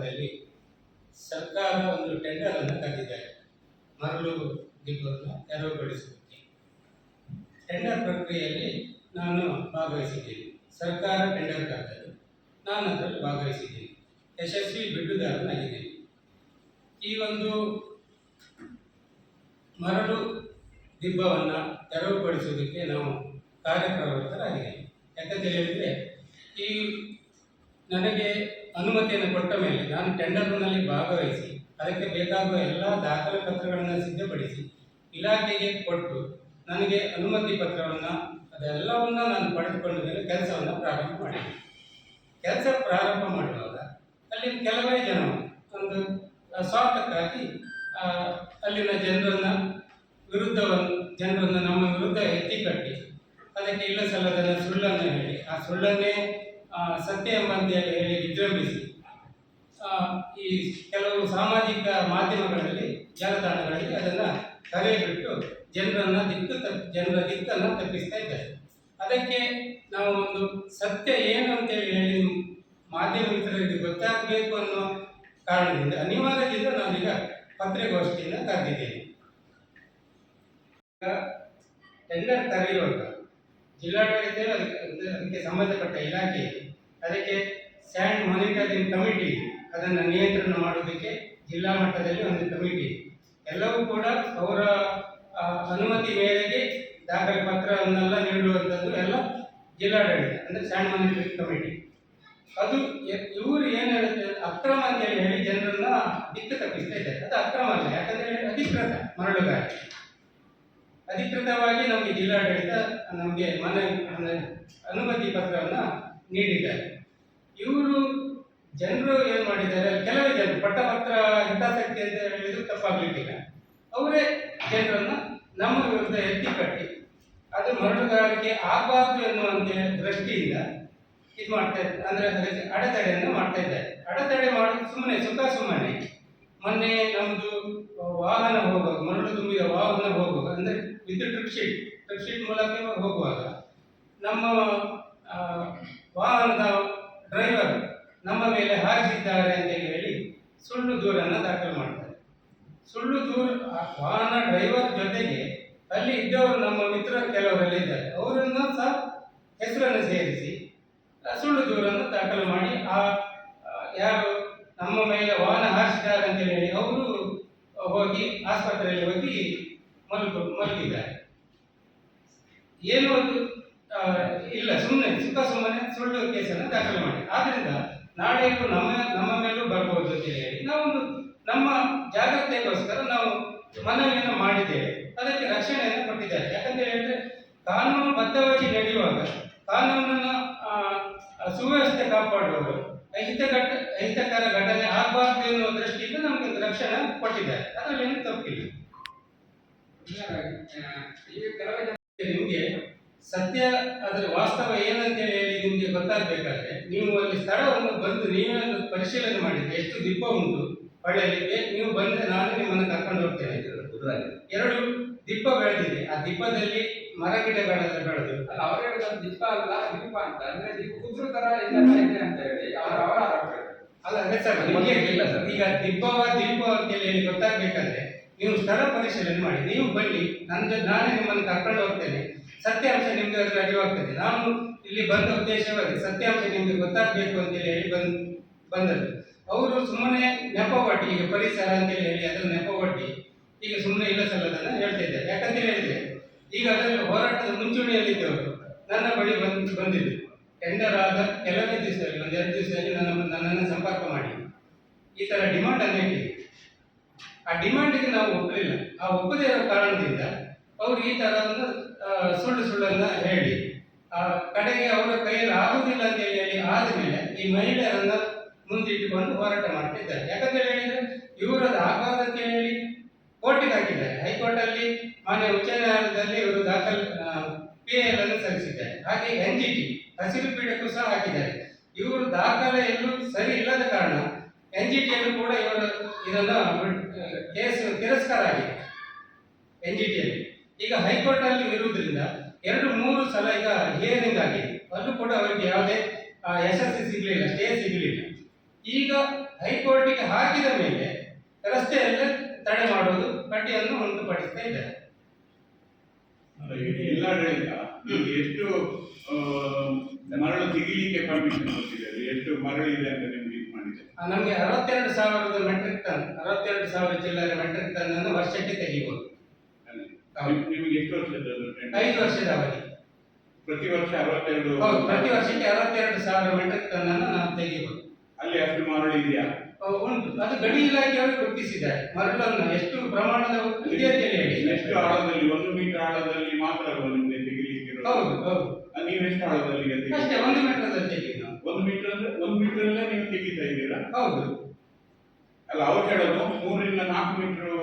ಭಾಗದಲ್ಲಿ ಸರ್ಕಾರ ಒಂದು ಟೆಂಡರ್ ಅನ್ನು ಕರೆದಿದ್ದಾರೆ ಮರಳು ದಿಬ್ಬವನ್ನು ತೆರವುಗೊಳಿಸುವುದಕ್ಕೆ. ಟೆಂಡರ್ ಪ್ರಕ್ರಿಯೆಯಲ್ಲಿ ನಾನು ಭಾಗವಹಿಸಿದ್ದೇನೆ. ಸರ್ಕಾರ ಟೆಂಡರ್ ಕರೆದದ್ದು, ನಾನು ಅದರಲ್ಲಿ ಭಾಗವಹಿಸಿದ್ದೇನೆ. ಯಶಸ್ವಿ ಬಿಡ್ಡುದಾರನಾಗಿದ್ದೇನೆ. ಈ ಒಂದು ಮರಳು ದಿಬ್ಬವನ್ನು ತೆರವುಗೊಳಿಸುವುದಕ್ಕೆ ನಾವು ಕಾರ್ಯಪ್ರವೃತ್ತರಾಗಿದ್ದೇವೆ. ಯಾಕಂತ ಹೇಳಿದರೆ, ಈ ನನಗೆ ಅನುಮತಿಯನ್ನು ಕೊಟ್ಟ ಮೇಲೆ ನಾನು ಟೆಂಡರ್ನಲ್ಲಿ ಭಾಗವಹಿಸಿ ಅದಕ್ಕೆ ಬೇಕಾಗುವ ಎಲ್ಲ ದಾಖಲೆ ಪತ್ರಗಳನ್ನು ಸಿದ್ಧಪಡಿಸಿ ಇಲಾಖೆಗೆ ಕೊಟ್ಟು ನನಗೆ ಅನುಮತಿ ಪತ್ರವನ್ನು ಅದೆಲ್ಲವನ್ನು ನಾನು ಪಡೆದುಕೊಂಡ ಮೇಲೆ ಕೆಲಸವನ್ನು ಪ್ರಾರಂಭ ಮಾಡಿದೆ. ಕೆಲಸ ಪ್ರಾರಂಭ ಮಾಡುವಾಗ ಅಲ್ಲಿ ಕೆಲವೇ ಜನ ಒಂದು ಸ್ವಾರ್ಥಕ್ಕಾಗಿ ಅಲ್ಲಿನ ಜನರನ್ನು ನಮ್ಮ ವಿರುದ್ಧ ಎತ್ತಿ ಕಟ್ಟಿ ಅದಕ್ಕೆ ಇಲ್ಲ ಸಲ್ಲದ ಸುಳ್ಳನ್ನು ಹೇಳಿ ಆ ಸುಳ್ಳನ್ನೇ ಸತ್ಯ ಎಂಬಂತೇಳಿ ಹೇಳಿ ವಿಜೃಂಭಿಸಿ ಈ ಕೆಲವು ಸಾಮಾಜಿಕ ಮಾಧ್ಯಮಗಳಲ್ಲಿ ಜಾಲತಾಣಗಳಲ್ಲಿ ಅದನ್ನು ಕರೆ ಬಿಟ್ಟು ಜನರ ದಿಕ್ಕನ್ನು ತಪ್ಪಿಸ್ತಾ ಇದ್ದಾರೆ. ಅದಕ್ಕೆ ನಾವು ಒಂದು ಸತ್ಯ ಏನು ಅಂತೇಳಿ ಹೇಳಿ ಮಾಧ್ಯಮ ಮಿತ್ರರಿಗೆ ಗೊತ್ತಾಗಬೇಕು ಅನ್ನೋ ಕಾರಣದಿಂದ ಅನಿವಾರ್ಯದಿಂದ ನಾವೀಗ ಪತ್ರಿಕಾಗೋಷ್ಠಿಯನ್ನು ಕರೆದಿದ್ದೇವೆ. ಟೆಂಡರ್ ಕರೆಯುವಾಗ ಜಿಲ್ಲಾಡಳಿತ ಅದಕ್ಕೆ ಸಂಬಂಧಪಟ್ಟ ಇಲಾಖೆ ಅದಕ್ಕೆ ಸ್ಯಾಂಡ್ ಮಾನಿಟರಿಂಗ್ ಕಮಿಟಿ ಅದನ್ನು ನಿಯಂತ್ರಣ ಮಾಡುವುದಕ್ಕೆ ಜಿಲ್ಲಾ ಮಟ್ಟದಲ್ಲಿ ಒಂದು ಕಮಿಟಿ ಎಲ್ಲವೂ ಕೂಡ ಅವರ ಅನುಮತಿ ಮೇರೆಗೆ ದಾಖಲೆ ಪತ್ರವನ್ನೆಲ್ಲ ನೀಡುವಂಥದ್ದು ಎಲ್ಲ ಜಿಲ್ಲಾಡಳಿತ ಅಂದರೆ ಸ್ಯಾಂಡ್ ಮಾನಿಟರಿಂಗ್ ಕಮಿಟಿ. ಅದು ಇವರು ಏನು ಹೇಳುತ್ತೆ ಅಕ್ರಮ ಅಂತ ಹೇಳಿ ಜನರನ್ನ ದಿಕ್ಕು ತಪ್ಪಿಸ್ತಾ ಇದ್ದಾರೆ. ಅದು ಅಕ್ರಮ ಅಲ್ಲ, ಯಾಕಂದ್ರೆ ಅಧಿಕೃತ ಮರಳುಗಾರಿಕೆ ಅಧಿಕೃತವಾಗಿ ನಮಗೆ ಜಿಲ್ಲಾಡಳಿತ ನಮಗೆ ಅನುಮತಿ ಪತ್ರವನ್ನು ನೀಡಿದ್ದಾರೆ. ಇವರು ಜನರು ಏನು ಮಾಡಿದ್ದಾರೆ, ಕೆಲವೇ ಜನರು ಪಟ್ಟಪತ್ರ ಹಿತಾಸಕ್ತಿ ಅಂತ ಹೇಳಿದ್ರು ತಪ್ಪಾಗ್ಲಿಕ್ಕಿಲ್ಲ, ಅವರೇ ಜನರನ್ನು ನಮ್ಮ ವಿರುದ್ಧ ಎತ್ತಿ ಕಟ್ಟಿ ಅದು ಮರಳುಗಾರಿಕೆ ಆಗಬಾರ್ದು ಎನ್ನುವಂತೆ ದೃಷ್ಟಿಯಿಂದ ಇದು ಮಾಡ್ತಾ ಇದ್ದಾರೆ. ಅಂದರೆ ಅದಕ್ಕೆ ಅಡೆತಡೆಯನ್ನು ಮಾಡ್ತಾ ಇದ್ದಾರೆ. ಅಡೆತಡೆ ಮಾಡಿ ಸುಮ್ಮನೆ ಮೊನ್ನೆ ನಮ್ಮದು ವಾಹನ ಹೋಗುವಾಗ ಮರಳು ತುಂಬಿದ ವಾಹನ ಹೋಗುವಾಗ ಅಂದರೆ ವಿದ್ಯುತ್ ಟ್ರಿಪ್ ಶೀಟ್ ಮೂಲಕ ಹೋಗುವಾಗ ನಮ್ಮ ವಾಹನದ ಡ್ರೈವರ್ ನಮ್ಮ ಮೇಲೆ ಹಾರಿಸಿದ್ದಾರೆ ಅಂತ ಹೇಳಿ ಸುಳ್ಳು ದೂರನ್ನು ದಾಖಲು ಮಾಡ್ತಾರೆ. ಸುಳ್ಳು ದೂರು ವಾಹನ ಡ್ರೈವರ್ ಜೊತೆಗೆ ಅಲ್ಲಿ ಇದ್ದವರು ನಮ್ಮ ಮಿತ್ರರು ಕೆಲವರೆಲ್ಲ ಇದ್ದಾರೆ, ಅವರನ್ನು ಸಹ ಹೆಸರನ್ನು ಸೇರಿಸಿ ಸುಳ್ಳು ದೂರನ್ನು ದಾಖಲು ಮಾಡಿ ಯಾರು ನಮ್ಮ ಮೇಲೆ ವಾಹನ ಹಾರಿಸಿದ್ದಾರೆ ಅಂತ ಹೇಳಿ ಅವರು ಹೋಗಿ ಆಸ್ಪತ್ರೆಯಲ್ಲಿ ಹೋಗಿ ಮಲಗಿದ್ದಾರೆ. ಏನು ಅದು ಇಲ್ಲ, ಸುಮ್ಮನೆ ಸುಳ್ಳು ಕೇಸನ್ನು ದಾಖಲು ಮಾಡಿ. ಆದ್ರಿಂದ ನಾಳೆ ನಮ್ಮ ಮೇಲೂ ಬರ್ಬೋದು ಅಂತ ಹೇಳಿ ನಾವು ನಮ್ಮ ಜಾಗ್ರತೆಗೋಸ್ಕರ ನಾವು ಮನವಿಯನ್ನು ಮಾಡಿದ್ದೇವೆ. ಅದಕ್ಕೆ ರಕ್ಷಣೆಯನ್ನು ಕೊಟ್ಟಿದ್ದಾರೆ. ಯಾಕಂತ ಹೇಳಿದ್ರೆ ಕಾನೂನು ಬದ್ಧವಾಗಿ ನಡೆಯುವಾಗ ಕಾನೂನನ್ನು ಸುವ್ಯವಸ್ಥೆ ಕಾಪಾಡುವವರು ಅಹಿತಕರ ಘಟನೆ ಆಗಬಾರ್ದು ಎನ್ನುವ ದೃಷ್ಟಿಯಿಂದ ನಮಗೆ ರಕ್ಷಣೆ ಕೊಟ್ಟಿದ್ದಾರೆ. ಅದರಲ್ಲಿ ಏನು ತಪ್ಪಿಲ್ಲ. ನಿಮಗೆ ಸತ್ಯ ಅದರ ವಾಸ್ತವ ಏನಂತೇಳಿ ಹೇಳಿ ನಿಮಗೆ ಗೊತ್ತಾಗಬೇಕಾದ್ರೆ ನೀವು ಅಲ್ಲಿ ಸ್ಥಳವನ್ನು ಬಂದು ನೀವೇ ಒಂದು ಪರಿಶೀಲನೆ ಮಾಡಿದ್ರೆ ಎಷ್ಟು ದಿಬ್ಬ ಉಂಟು ಹೊಳೆಯಲ್ಲಿ ನೀವು ಬಂದ್ರೆ ನಾನು ನಿಮ್ಮನ್ನು ಕರ್ಕೊಂಡು ಹೋಗ್ತೇನೆ. 2 ದಿಬ್ಬ ಬೆಳೆದಿದೆ. ಆ ದಿಬ್ಬದಲ್ಲಿ ಮರ ಗಿಡಗಳೆಲ್ಲ ಬೆಳೆದು ಅವ್ರು ಹೇಳಿದ ದಿಬ್ಬ ಅಲ್ಲ ದೀಪ ಅಂತ, ಅಂದ್ರೆ ಕುದುರು ತರ ಇದೆ ಅಂತ ಹೇಳಿ ಅವರ ಅಲ್ಲ ಅದೇ ಸರ್, ಇಲ್ಲ ಸರ್. ಈಗ ದೀಪ ಅಂತ ಹೇಳಿ ಗೊತ್ತಾಗಬೇಕಾದ್ರೆ ನೀವು ಸ್ಥಳ ಪರಿಶೀಲನೆ ಮಾಡಿ, ನೀವು ಬನ್ನಿ, ನಾನೇ ನಿಮ್ಮನ್ನು ಕರ್ಕೊಂಡು ಹೋಗ್ತೇನೆ. ಸತ್ಯಾಂಶ ನಿಮ್ಗೆ ಅದರಲ್ಲಿ ಅರಿವಾಗ್ತದೆ. ನಾನು ಇಲ್ಲಿ ಬಂದ ಉದ್ದೇಶವಾಗಿ ಸತ್ಯಾಂಶ ನಿಮ್ಗೆ ಗೊತ್ತಾಗಬೇಕು ಅಂತೇಳಿ ಹೇಳಿ ಬಂದದ್ದು. ಅವರು ಸುಮ್ಮನೆ ನೆಪವಟ್ಟಿ ಈಗ ಪರಿಸರ ಅಂತೇಳಿ ಹೇಳಿ ಅದನ್ನು ನೆಪವಟ್ಟಿ ಈಗ ಸುಮ್ಮನೆ ಇಲ್ಲ ಸಲ್ಲದನ್ನು ಹೇಳ್ತಾ ಇದ್ದಾರೆ. ಯಾಕಂತ ಹೇಳಿದ್ರೆ ಈಗ ಅದರಲ್ಲಿ ಹೋರಾಟದ ಮುಂಚೂಣಿಯಲ್ಲಿದ್ದವರು ನನ್ನ ಬಳಿ ಬಂದಿದ್ದು ಟೆಂಡರ್ ಆದ ಕೆಲವೇ ದಿವಸದಲ್ಲಿ 1-2 ದಿವಸದಲ್ಲಿ ನನ್ನನ್ನು ಸಂಪರ್ಕ ಮಾಡಿ ಈ ಥರ ಡಿಮಾಂಡ್ ಅನ್ನು ಇಟ್ಟಿದೆ. ಆ ಡಿಮಾಂಡಿಗೆ ನಾವು ಒಪ್ಪಲಿಲ್ಲ. ಆ ಒಪ್ಪದೇ ಇರೋ ಕಾರಣದಿಂದ ಅವರು ಈ ಥರವನ್ನು ಸುಳ್ಳನ್ನು ಹೇಳಿ ಕಡೆಗೆ ಅವರ ಕೈಯಲ್ಲಿ ಆಗುವುದಿಲ್ಲ ಅಂತ ಹೇಳಿ ಆದಮೇಲೆ ಈ ಮಹಿಳೆಯರನ್ನು ಮುಂದಿಟ್ಟುಕೊಂಡು ಹೋರಾಟ ಮಾಡ್ತಿದ್ದಾರೆ. ಯಾಕಂತ ಹೇಳಿದ್ರೆ ಇವರದ್ದು ಆಗಬಾರ್ದು ಅಂತ ಹೇಳಿ ಕೋರ್ಟಿಗೆ ಹಾಕಿದ್ದಾರೆ. ಹೈಕೋರ್ಟಲ್ಲಿ ಮಾನ್ಯ ಉಚ್ಚ ನ್ಯಾಯಾಲಯದಲ್ಲಿ ಇವರು PIL ಅನ್ನು ಸಲ್ಲಿಸಿದ್ದಾರೆ. ಹಾಗೆ NGT ಹಸಿರು ಪೀಠಕ್ಕೂ ಸಹ ಹಾಕಿದ್ದಾರೆ. ಇವರು ದಾಖಲೆ ಎಲ್ಲೂ ಸರಿ ಇಲ್ಲದ ಕಾರಣ NGTಯಲ್ಲೂ ಕೂಡ ಇವರು ಇದನ್ನು ಕೇಸ್ ತಿರಸ್ಕಾರ ಆಗಿದೆ. NGTಯಲ್ಲಿ ಈಗ ಹೈಕೋರ್ಟ್ ಅಲ್ಲಿ ಇರುವುದರಿಂದ 2-3 ಸಲ ಈಗ ಹಿಯರಿಂಗ್ ಆಗಿದೆ. ಅಲ್ಲೂ ಕೂಡ ಅವರಿಗೆ ಯಾವುದೇ ಯಶಸ್ಸು ಸಿಗಲಿಲ್ಲ, ಸ್ಟೇ ಸಿಗಲಿಲ್ಲ. ಈಗ ಹೈಕೋರ್ಟಿಗೆ ಹಾಕಿದ ಮೇಲೆ ರಸ್ತೆಯಲ್ಲೇ ತಡೆ ಮಾಡುವುದು ಪಟ್ಟಿಯನ್ನು ಉಂಟುಪಡಿಸ್ತಾ ಇದ್ದಾರೆ. ಜಿಲ್ಲಾಡಳಿತ ಎಷ್ಟು ಮರಳು ತೆಗಿಲಿಕ್ಕೆ ಪರ್ಮಿಷನ್ ಕೊಟ್ಟಿದ್ದಾರೆ, ಎಷ್ಟು ಮರಳು ಇದೆ ಅಂತ ನಿಮ್ಗೆ ಇದು ಮಾಡಿದೆ? ನಮಗೆ 62,000 ಮೆಟ್ರಿಕ್ ಟನ್, 62,000 ಚಿಲ್ಲರೆ ಮೆಟ್ರಿಕ್ ಟನ್ ಅನ್ನು ವರ್ಷಕ್ಕೆ ತೆಗಿಬಹುದು. ನಿಮಗೆ ಎಷ್ಟು ವರ್ಷದ 5 ವರ್ಷದ ಅವಧಿ. ಪ್ರತಿ ವರ್ಷ 62? ಹೌದು, ಪ್ರತಿ ವರ್ಷಕ್ಕೆ 62,000 ಮೆಟ್ರಿಕ್ ಟನ್ ಅನ್ನು ನಾವು ತೆಗಿಬಹುದು. ಅಲ್ಲಿ ಅಷ್ಟು ಮರಳು ಇದೆಯಾ? ಉಂಟು. ಅದು ಗಣಿ ಇಲಾಖೆಯವರು ಗುರುತಿಸಿದ್ದಾರೆ ಮರಳನ್ನು ಎಷ್ಟು ಪ್ರಮಾಣದ ಇದೆ ಅಂತ ಹೇಳಿ. ಎಷ್ಟು ಆಳದಲ್ಲಿ? 1 ಮೀಟರ್ ಆಳದಲ್ಲಿ ಮಾತ್ರ ಅಲ್ವಾ ನಿಮ್ಗೆ ತೆಗಿಲಿಕ್ಕೆ ಇರೋದು? ಹೌದು ಹೌದು. ನೀವೆಷ್ಟು ಆಳದಲ್ಲಿ ಅಷ್ಟೇ, 1 ಮೀಟರ್ ತೆಗಿ ನಾವು. 1 ಮೀಟರ್ ಅಂದ್ರೆ 1 ಮೀಟರ್ ಅಲ್ಲೇ ನೀವು ತೆಗಿತಾ ಇದ್ದೀರಾ? ಹೌದು. ಅಲ್ಲ, ಅವ್ರು ಹೇಳೋದು 3 ರಿಂದ 4 ಮೀಟರ್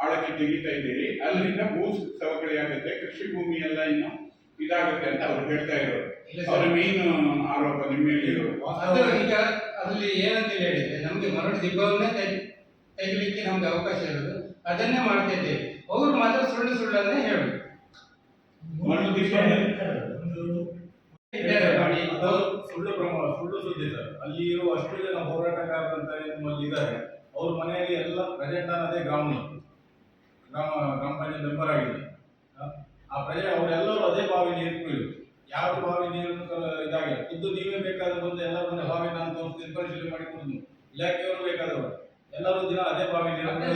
ಆಳಕ್ಕೆ ತೆಗಿತಾ ಇದ್ದೀರಿ, ಅಲ್ಲಿಂದ ಭೂ ಸವಕಳಿ ಆಗುತ್ತೆ, ಕೃಷಿ ಭೂಮಿ ಎಲ್ಲ ಇನ್ನು ಇದಾಗುತ್ತೆ ಅಂತ ಅವ್ರು ಹೇಳ್ತಾ ಇರೋರು. ಅವ್ರ ಮೇನ್ ಆರೋಪ ನಿಮ್ಮ ಮೇಲೆ ಇರೋದು. ಅದು ಈಗ ಅಲ್ಲಿ ಏನಂತ ಹೇಳಿದ್ರೆ, ನಮ್ಗೆ ಮರಳು ದಿಬ್ಬವನ್ನೇ ತೆಗಿಲಿಕ್ಕೆ ನಮ್ಗೆ ಅವಕಾಶ ಇರೋದು, ಅದನ್ನೇ ಮಾಡ್ತಾ ಇದ್ದೇವೆ. ಅವ್ರು ಮಾತ್ರ ಸುಳ್ಳು ಸುಳ್ಳನ್ನೇ ಹೇಳುದು. ಮರಳು ದಿಬ್ಬ ಮಾಡಿ ಸುಳ್ಳು ಸುದ್ದಿ ಸರ್. ಅಲ್ಲಿ ಇರುವ ಅಷ್ಟು ಜನ ಹೋರಾಟಗಾರರಂತ ನಿಮ್ಮಲ್ಲಿ ಇದ್ದಾರೆ, ಅವ್ರ ಮನೆಯಲ್ಲಿ ಎಲ್ಲ ಪ್ರೆಸೆಂಟ್ ಅನ್ನೋದೇ ಗ್ರಾಮ ಪಂಚಾಯತ್ ಮೆಂಬರ್ ಆಗಿದೆ. ಆ ಪ್ರಜೆ ಅವರೆಲ್ಲರೂ ಅದೇ ಬಾವಿ ನೀರು ಕುಡಿಯುದು. ಯಾವ ಬಾವಿ ನೀರನ್ನು ಇದಾಗಿಲ್ಲ. ಖುದ್ದು ನೀವೇ ಬೇಕಾದ್ರೆ ಬಂದು ಎಲ್ಲರೂ ಬಂದು ಬಾವಿ ನಾನು ತೋರಿಸ್ತೀನಿ ಪರಿಶೀಲನೆ ಮಾಡಿ ಕೊಡುದು. ಇಲಾಖೆಯವರು ಬೇಕಾದವರು ಎಲ್ಲರೂ ದಿನ ಅದೇ ಬಾವಿ ನೀರನ್ನು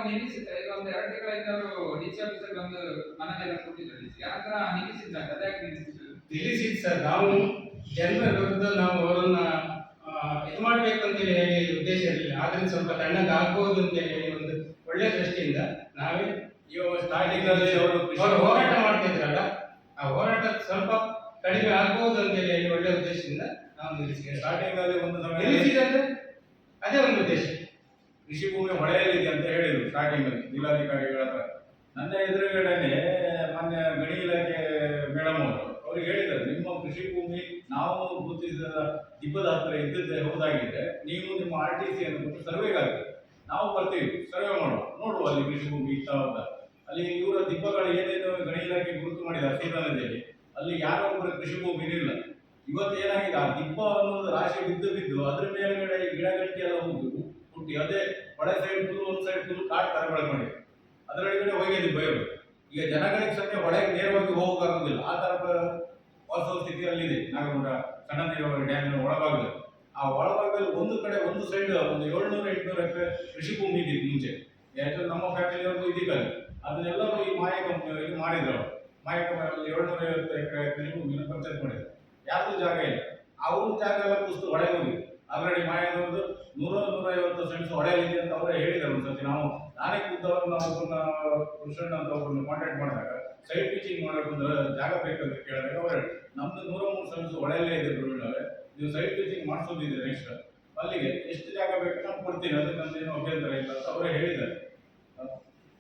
ನಿಲ್ಲಿಸಿದ್ರೆ ಈಗ ಒಂದು 2 ತಿಂಗಳಿಂದ ಅವರು ಡಿಸಿ ಆಫೀಸರ್ ಬಂದು ಮನೆಯೆಲ್ಲ ಕೊಟ್ಟಿದ್ದಾರೆ. ಯಾಕಂದ್ರೆ ನಿಲ್ಲಿಸಿದ್ದಾರೆ, ಅದಕ್ಕೆ ನಿಲ್ಲಿಸಿದ್ ಸರ್. ನಾವು ಜನರ ವಿರುದ್ಧ ನಾವು ಅವರನ್ನ ಇದು ಮಾಡ್ಬೇಕು ಅಂತ ಹೇಳಿ ಉದ್ದೇಶ ಇರಲಿಲ್ಲ. ಆದ್ರೆ ಸ್ವಲ್ಪ ತಣ್ಣಗೆ ಆಗ್ಬೋದು ಅಂತ ಹೇಳಿ ಒಂದು ಒಳ್ಳೆ ದೃಷ್ಟಿಯಿಂದ ನಾವೇ ಇವಾಗ ಸ್ಟಾರ್ಟಿಂಗ್ ಅಲ್ಲಿ ಅವರು ಹೋರಾಟ ಮಾಡ್ತಿದ್ರಲ್ಲ, ಆ ಹೋರಾಟ ಸ್ವಲ್ಪ ಕಡಿಮೆ ಆಗ್ಬೋದು ಅಂತ ಹೇಳಿ ಒಳ್ಳೆ ಉದ್ದೇಶದಿಂದ ನಾವು ನಿಲ್ಲಿಸಿದ್ದೇವೆ. ಸ್ಟಾರ್ಟಿಂಗ್ ಅಲ್ಲಿ ಒಂದು ಸಮಯ ನಿಲ್ಲಿಸಿದಂದ್ರೆ ಅದೇ ಒಂದು ಉದ್ದೇಶ. ಕೃಷಿ ಭೂಮಿ ಹೊಳೆಯಲ್ಲಿದೆ ಅಂತ ಹೇಳಿದ್ರು ಸ್ಟಾರ್ಟಿಂಗ್ ಅಲ್ಲಿ ಜಿಲ್ಲಾಧಿಕಾರಿಗಳ ಹತ್ರ. ನನ್ನ ಎದುರುಗಡೆನೆ ಮೊನ್ನೆ ಗಣಿ ಇಲಾಖೆ ಮೇಡಮ್ ಅವರು ಅವ್ರಿಗೆ ಹೇಳಿದ್ದಾರೆ, ನಿಮ್ಮ ಕೃಷಿ ಭೂಮಿ ನಾವು ಗುರುತಿಸಿದ ದಿಬ್ಬದ ಹತ್ರ ಇದ್ದದ್ದೇ ಹೌದಾಗಿದ್ರೆ ನೀವು ನಿಮ್ಮ RTC ಅನ್ನು ಕೊಟ್ಟು ಸರ್ವೆಗಾಗ್ತದೆ, ನಾವು ಬರ್ತೀವಿ, ಸರ್ವೆ ಮಾಡುವ, ನೋಡುವ ಅಲ್ಲಿ ಕೃಷಿ ಭೂಮಿ ಇತ್ತ ಅಂತ. ಅಲ್ಲಿ ಇವರ ದಿಬ್ಬಗಳು ಏನೇನು ಗಣಿ ಇಲಾಖೆ ಗುರುತು ಮಾಡಿದ ಸೀತಾ ನದಿಯಲ್ಲಿ ಅಲ್ಲಿ ಯಾರೊಬ್ಬರ ಕೃಷಿ ಭೂಮಿ ಇಲ್ಲ. ಇವತ್ತು ಏನಾಗಿದೆ, ಆ ದಿಬ್ಬ ಅನ್ನೋದು ರಾಶಿ ಬಿದ್ದು ಅದ್ರ ಮೇಲ್ಗಡೆ ಗಿಡ ಗಟ್ಟಿ ಎಲ್ಲ ಹುಟ್ಟಿ ಅದೇ ಒಡೆ ಸೈಡ್ ಫುಲ್, ಒಂದು ಸೈಡ್ ಫುಲ್ ಕಾಡು ತರ ಬೆಳ್ಕೊಂಡಿದೆ. ಅದರೊಳಗಡೆ ಹೋಗಿ ದಿಬ್ಬ ಇರೋದು. ಈಗ ಜನಗಳಿಗೆ ಸದ್ಯ ಹೊಳೆಗೆ ನೇರವಾಗಿ ಹೋಗೋಕ್ಕಾಗೋದಿಲ್ಲ, ಆ ತರ ವಾಸ್ತವ ಸ್ಥಿತಿಯಲ್ಲಿದೆ ನಾಗಮಠ ಸಣ್ಣ ನೀರಾವರಿ ಡ್ಯಾಮಿನ ಒಳಭಾಗದಲ್ಲಿ. ಆ ಒಳಭಾಗದಲ್ಲಿ ಒಂದು ಕಡೆ ಒಂದು ಸೈಡ್ ಒಂದು 700-800 ಎಕರೆ ಕೃಷಿ ಭೂಮಿ ಇದ್ದಿತ್ತು ಮುಂಚೆ. ಯಾಕಂದ್ರೆ ನಮ್ಮ ಫ್ಯಾಮಿಲಿಯವ್ರಿಗೂ ಇದ್ದಿದ್ದಲ್ಲ, ಅದನ್ನೆಲ್ಲರೂ ಈ ಮಾಯ ಕಂಪನಿ ಇದು ಮಾಡಿದ್ರು. ಅವರು ಮಾಯ ಕಂಪನಿಯಲ್ಲಿ 750 ಎಕರೆ ಕೃಷಿ ಭೂಮಿನ ಪರ್ಚೇಸ್ ಮಾಡಿದ್ರು. ಯಾರ್ದು ಜಾಗ ಇಲ್ಲ, ಅವ್ರ ಜಾಗ ಎಲ್ಲ ಪುಸ್ತು ಹೊಳೆಗೆ ಹೋಗಿದೆ. ಆಲ್ರೆಡಿ ಮಾಯದವ್ರದ್ದು 100-150 ಸೆಂಟ್ಸ್ ಹೊಳೆಯಲ್ಲಿದೆ ಅಂತ ಅವರೇ ಹೇಳಿದ್ದಾರೆ. ಒಂದ್ಸತಿ ನಾನೇ ಕೂತವ್ರು ನಾವು ಒಬ್ಬರನ್ನ ಕೃಷ್ಣಣ್ಣ ಅಂತ ಒಬ್ಬರನ್ನ ಕಾಂಟ್ಯಾಕ್ಟ್ ಮಾಡಿದಾಗ ಸೈಟ್ ಪಿಚಿಂಗ್ ಮಾಡೋಕ್ಕಂದ್ರೆ ಜಾಗ ಬೇಕಂತ ಕೇಳಿದಾಗ ಅವ್ರು ನಮ್ದು 103 ಸೆಂಟ್ಸ್ ಹೊಳೆಯಲ್ಲೇ ಇದೆ ಪ್ರವೀಣ್ ಅವರೇ, ನೀವು ಸೈಟ್ ಪಿಚಿಂಗ್ ಮಾಡಿಸೋದಿದೆ ನೆಕ್ಸ್ಟ್ ಅಲ್ಲಿಗೆ ಎಷ್ಟು ಜಾಗ ಬೇಕು ನಾನು ಕೊಡ್ತೀನಿ, ಅದಕ್ಕೆ ನಂದೇನು ಅಭ್ಯಂತರ ಇಲ್ಲ ಅಂತ ಅವರೇ ಹೇಳಿದ್ದಾರೆ.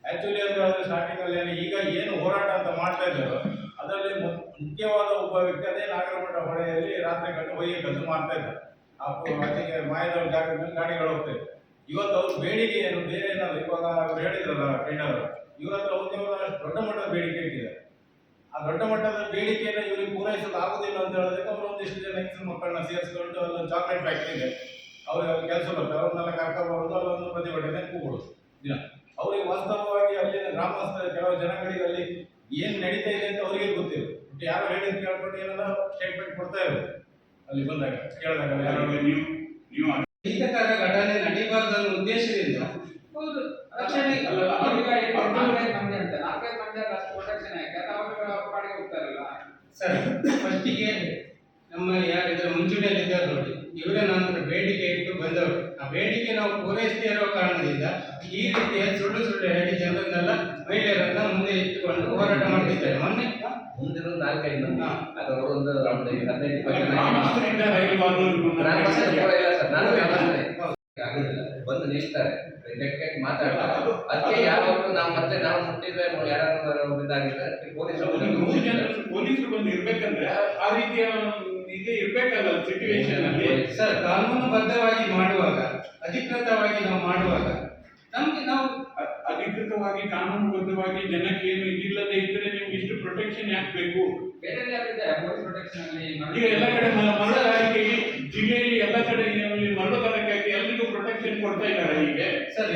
ಆಕ್ಚುಲಿ ಅಂದ್ರೆ ಸ್ಟಾರ್ಟಿಂಗ್ ಅಲ್ಲಿ ಈಗ ಏನು ಹೋರಾಟ ಅಂತ ಮಾಡ್ತಾ ಇದ್ದಾರೋ ಅದರಲ್ಲಿ ಮುಖ್ಯವಾದ ಒಬ್ಬ ವ್ಯಕ್ತಿ ಅದೇ ನಾಗರಮಠ ಹೊಳೆಯಲ್ಲಿ ರಾತ್ರಿ ಗಂಟೆ ಒಯ್ಯಕ್ಕಂತ ಮಾಡ್ತಾ ಇದ್ದಾರೆ. ಆಚೆಗೆ ಮಾಯದವ್ರ ಜಾಗದ ಮೇಲೆ ಗಾಡಿಗಳು ಹೋಗ್ತಾ ಇದ್ದಾರೆ. ಇವತ್ತು ಅವ್ರ ಬೇಡಿಕೆ ಏನು ಬೇರೆ ಏನಲ್ಲ. ಇವಾಗ ಅವ್ರು ಹೇಳಿದ್ರಲ್ಲ ಟ್ರೈನರ್, ಇವ್ರ ಹತ್ರ ದೊಡ್ಡ ಮಟ್ಟದ ಬೇಡಿಕೆ ಇಟ್ಟಿದ್ದಾರೆ. ಆ ದೊಡ್ಡ ಮಟ್ಟದ ಬೇಡಿಕೆಯನ್ನು ಇವ್ರಿಗೆ ಪೂರೈಸಲು ಆಗುದಿಲ್ಲ ಅಂತ ಹೇಳೋದಕ್ಕೆ ಅವರು ಒಂದಿಷ್ಟು ಜನ ಹೆಂಗಸರು ಮಕ್ಕಳನ್ನ ಸೇರಿಸ್ಕೊಂಡು ಅಲ್ಲೊಂದು ಚಾಕ್ಲೇಟ್ ಫ್ಯಾಕ್ಟ್ರಿ ಇದೆ, ಅವ್ರಿಗೆ ಅಲ್ಲಿ ಕೆಲಸ ಬರ್ತದೆ, ಅವ್ರನ್ನೆಲ್ಲ ಕರ್ಕೊಬಾರ್ದು, ಅಲ್ಲೊಂದು ಪ್ರತಿಭಟನೆ ಕೂಗೋದು ದಿನ. ಅವ್ರಿಗೆ ವಾಸ್ತವವಾಗಿ ಅಲ್ಲಿನ ಗ್ರಾಮಸ್ಥ ಕೆಲವು ಜನಗಳಿಗೆ ಅಲ್ಲಿ ಏನ್ ನಡೀತಾ ಇದೆ ಅಂತ ಅವರಿಗೆ ಗೊತ್ತಿಲ್ಲ. ಬಟ್ ಯಾರು ಹೇಳಿದ್ ಕೇಳ್ಕೊಂಡು ಏನೆಲ್ಲ ಸ್ಟೇಟ್ಮೆಂಟ್ ಕೊಡ್ತಾ ಇರೋದು ಅಲ್ಲಿ ಬಂದಾಗ ಕೇಳಿದಾಗ ನೀವು ಈ ತರ ಘಟನೆ ನಡೀಬಾರ್ದು ಅನ್ನೋ ಉದ್ದೇಶದಿಂದ ಹೌದು ರಕ್ಷಣೆ ಸರ್. ಫಸ್ಟಿಗೆ ನಮ್ಮ ಯಾರಿದ್ರೆ ಮುಂಚೂಣಿಯಲ್ಲಿ ಇದ್ದಾರೆ ನೋಡಿ, ಇವರೇ ನಂತರ ಬೇಡಿಕೆ ಇಟ್ಟು ಬಂದವರು. ಆ ಬೇಡಿಕೆ ನಾವು ಪೂರೈಸದೇ ಇರೋ ಕಾರಣದಿಂದ ಈ ರೀತಿಯ ಸುಳ್ಳು ಹೇಳಿ ಜನರನ್ನೆಲ್ಲ ಮಹಿಳೆಯರನ್ನ ಮುಂದೆ ಇಟ್ಟುಕೊಂಡು ಹೋರಾಟ ಮಾಡ್ತಿದ್ದಾರೆ. ಮೊನ್ನೆ ಮುಂದಿನ 4-5 ಮಂದಿ ಅದು ಅವರು ಒಂದು 15-20 ಆಗುದಿಲ್ಲ, ಬಂದು ನಿಲ್ತಾರೆ, ಕೆಟ್ಟ ಮಾತಾಡ್ತಾರೆ. ಅದಕ್ಕೆ ಯಾವಾಗಲೂ ನಾವು ಮುಟ್ಟಿದ್ರೆ ಯಾರು ಇದಾಗಿದ್ರೆ ಪೊಲೀಸರು ಬಂದು ಇರ್ಬೇಕಂದ್ರೆ ಆ ರೀತಿಯ ಇದೇ ಇರ್ಬೇಕಲ್ಲ ಸಿಚುವೇಶನ್ ಅಲ್ಲಿ. ಸರ್, ಕಾನೂನುಬದ್ಧವಾಗಿ ಮಾಡುವಾಗ, ಅಧಿಕೃತವಾಗಿ ನಾವು ಮಾಡುವಾಗ ನಮ್ಗೆ ನಾವು ಅಧಿಕೃತವಾಗಿ ಕಾನೂನುಬದ್ಧವಾಗಿ ಜನಕ್ಕೆ ಏನು ಇದಿಲ್ಲದೆ ಇದ್ರೆ ನಿಮ್ಗೆ ಇಷ್ಟು ಪ್ರೊಟೆಕ್ಷನ್ ಯಾಕೆ ಬೇಕು? ಬೇರೆ ಪೊಲೀಸ್ ಪ್ರೊಟೆಕ್ಷನ್ ಅಲ್ಲಿ ಈಗ ಎಲ್ಲ ಕಡೆ ಮರಳುಗಾರಿಕೆಗೆ ಜಿಲ್ಲೆಯಲ್ಲಿ ಎಲ್ಲ ಕಡೆ ಮರಳುಗಾರಿಕೆ ಎಲ್ರಿಗೂ ಕೊಡ್ತಾ ಇದ್ದಾರೆ ಹೀಗೆ. ಸರ್